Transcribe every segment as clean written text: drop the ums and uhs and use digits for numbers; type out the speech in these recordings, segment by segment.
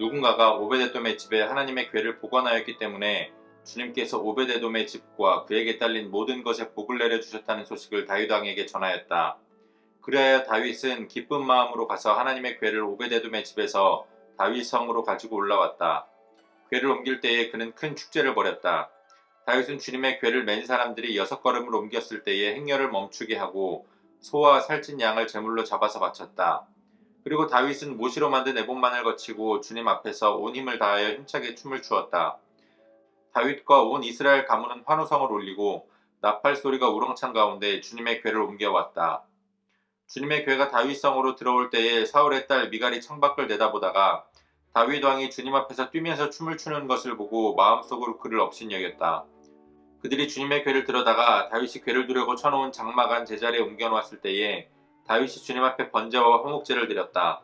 누군가가 오베데돔의 집에 하나님의 궤를 보관하였기 때문에 주님께서 오베데돔의 집과 그에게 딸린 모든 것에 복을 내려주셨다는 소식을 다윗 왕에게 전하였다. 그리하여 다윗은 기쁜 마음으로 가서 하나님의 궤를 오베데돔의 집에서 다윗 성으로 가지고 올라왔다. 궤를 옮길 때에 그는 큰 축제를 벌였다. 다윗은 주님의 궤를 맨 사람들이 6걸음을 옮겼을 때에 행렬을 멈추게 하고 소와 살찐 양을 제물로 잡아서 바쳤다. 그리고 다윗은 모시로 만든 에봇만을 거치고 주님 앞에서 온 힘을 다하여 힘차게 춤을 추었다. 다윗과 온 이스라엘 가문은 환호성을 올리고 나팔 소리가 우렁찬 가운데 주님의 궤를 옮겨왔다. 주님의 궤가 다윗성으로 들어올 때에 사울의 딸 미갈이 창밖을 내다보다가 다윗 왕이 주님 앞에서 뛰면서 춤을 추는 것을 보고 마음속으로 그를 업신여겼다. 그들이 주님의 궤를 들어다가 다윗이 궤를 두려고 쳐놓은 장막 안 제자리에 옮겨놓았을 때에 다윗이 주님 앞에 번제와 화목제를 드렸다.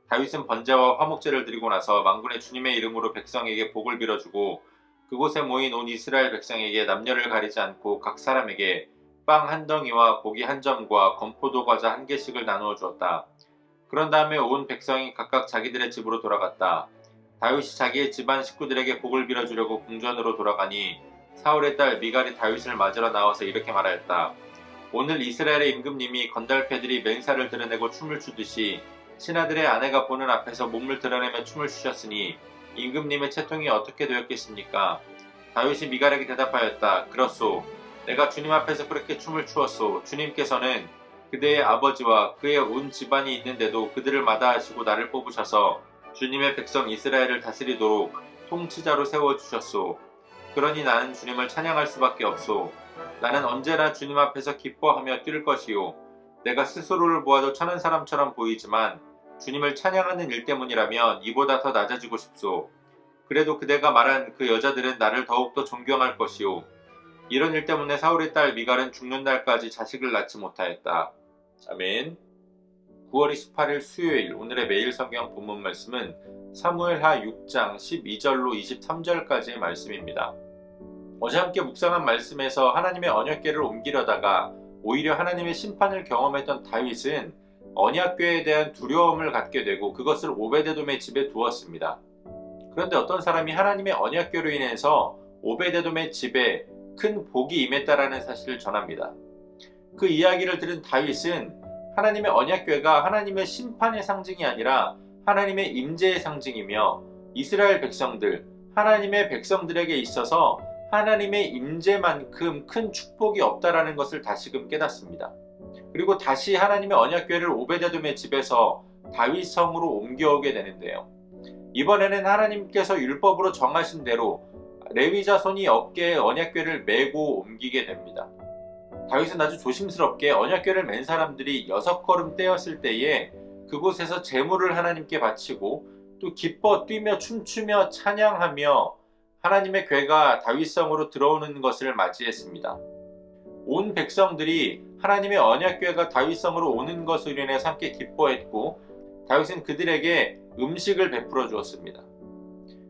다윗은 번제와 화목제를 드리고 나서 만군의 주님의 이름으로 백성에게 복을 빌어주고 그곳에 모인 온 이스라엘 백성에게 남녀를 가리지 않고 각 사람에게 빵 한 덩이와 고기 한 점과 건포도 과자 한 개씩을 나누어 주었다. 그런 다음에 온 백성이 각각 자기들의 집으로 돌아갔다. 다윗이 자기의 집안 식구들에게 복을 빌어주려고 궁전으로 돌아가니 사울의 딸 미갈이 다윗을 맞으러 나와서 이렇게 말하였다. 오늘 이스라엘의 임금님이 건달패들이 맨살을 드러내고 춤을 추듯이 신하들의 아내가 보는 앞에서 몸을 드러내며 춤을 추셨으니 임금님의 채통이 어떻게 되었겠습니까? 다윗이 미갈에게 대답하였다. 그렇소. 내가 주님 앞에서 그렇게 춤을 추었소. 주님께서는 그대의 아버지와 그의 온 집안이 있는데도 그들을 마다하시고 나를 뽑으셔서 주님의 백성 이스라엘을 다스리도록 통치자로 세워주셨소. 그러니 나는 주님을 찬양할 수밖에 없소. 나는 언제나 주님 앞에서 기뻐하며 뛸 것이요. 내가 스스로를 보아도 천한 사람처럼 보이지만 주님을 찬양하는 일 때문이라면 이보다 더 낮아지고 싶소. 그래도 그대가 말한 그 여자들은 나를 더욱더 존경할 것이요. 이런 일 때문에 사울의 딸 미갈은 죽는 날까지 자식을 낳지 못하였다. 아멘. 9월 28일 수요일 오늘의 매일 성경 본문 말씀은 사무엘하 6장 12절로 23절까지의 말씀입니다. 어제 함께 묵상한 말씀에서 하나님의 언약궤를 옮기려다가 오히려 하나님의 심판을 경험했던 다윗은 언약궤에 대한 두려움을 갖게 되고 그것을 오베데돔의 집에 두었습니다. 그런데 어떤 사람이 하나님의 언약궤로 인해서 오베데돔의 집에 큰 복이 임했다라는 사실을 전합니다. 그 이야기를 들은 다윗은 하나님의 언약궤가 하나님의 심판의 상징이 아니라 하나님의 임재의 상징이며 이스라엘 백성들, 하나님의 백성들에게 있어서 하나님의 임재만큼 큰 축복이 없다라는 것을 다시금 깨닫습니다. 그리고 다시 하나님의 언약궤를 오베데돔의 집에서 다윗 성으로 옮겨오게 되는데요. 이번에는 하나님께서 율법으로 정하신 대로 레위 자손이 어깨에 언약궤를 메고 옮기게 됩니다. 다윗은 아주 조심스럽게 언약궤를 맨 사람들이 6걸음 떼었을 때에 그곳에서 제물을 하나님께 바치고 또 기뻐 뛰며 춤추며 찬양하며 하나님의 궤가 다윗성으로 들어오는 것을 맞이했습니다. 온 백성들이 하나님의 언약궤가 다윗성으로 오는 것으로 인해서 함께 기뻐했고 다윗은 그들에게 음식을 베풀어 주었습니다.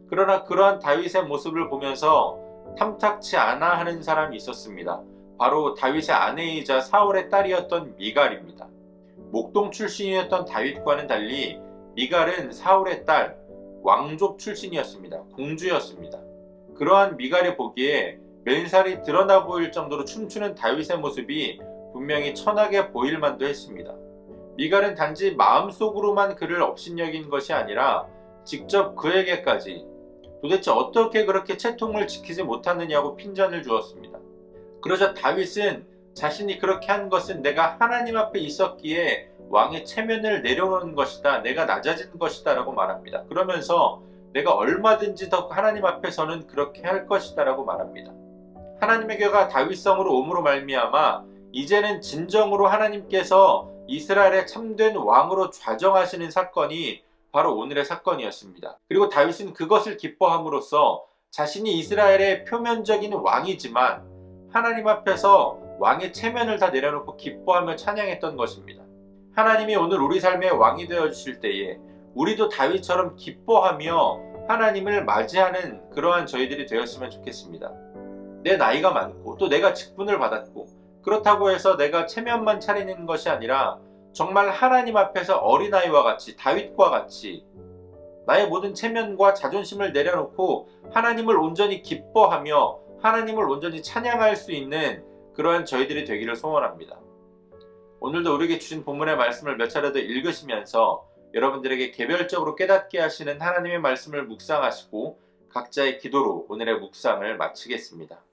그러나 그러한 다윗의 모습을 보면서 탐탁치 않아 하는 사람이 있었습니다. 바로 다윗의 아내이자 사울의 딸이었던 미갈입니다. 목동 출신이었던 다윗과는 달리 미갈은 사울의 딸, 왕족 출신이었습니다. 공주였습니다. 그러한 미갈이 보기에 맨살이 드러나 보일 정도로 춤추는 다윗의 모습이 분명히 천하게 보일 만도 했습니다. 미갈은 단지 마음속으로만 그를 업신여긴 것이 아니라 직접 그에게까지 도대체 어떻게 그렇게 채통을 지키지 못하느냐고 핀잔을 주었습니다. 그러자 다윗은 자신이 그렇게 한 것은 내가 하나님 앞에 있었기에 왕의 체면을 내려놓은 것이다. 내가 낮아진 것이다 라고 말합니다. 그러면서 내가 얼마든지 더 하나님 앞에서는 그렇게 할 것이다 라고 말합니다. 하나님의 궤가 다윗성으로 옴으로 말미암아 이제는 진정으로 하나님께서 이스라엘의 참된 왕으로 좌정하시는 사건이 바로 오늘의 사건이었습니다. 그리고 다윗은 그것을 기뻐함으로써 자신이 이스라엘의 표면적인 왕이지만 하나님 앞에서 왕의 체면을 다 내려놓고 기뻐하며 찬양했던 것입니다. 하나님이 오늘 우리 삶의 왕이 되어주실 때에 우리도 다윗처럼 기뻐하며 하나님을 맞이하는 그러한 저희들이 되었으면 좋겠습니다. 내 나이가 많고 또 내가 직분을 받았고 그렇다고 해서 내가 체면만 차리는 것이 아니라 정말 하나님 앞에서 어린아이와 같이 다윗과 같이 나의 모든 체면과 자존심을 내려놓고 하나님을 온전히 기뻐하며 하나님을 온전히 찬양할 수 있는 그러한 저희들이 되기를 소원합니다. 오늘도 우리에게 주신 본문의 말씀을 몇 차례 더 읽으시면서 여러분들에게 개별적으로 깨닫게 하시는 하나님의 말씀을 묵상하시고 각자의 기도로 오늘의 묵상을 마치겠습니다.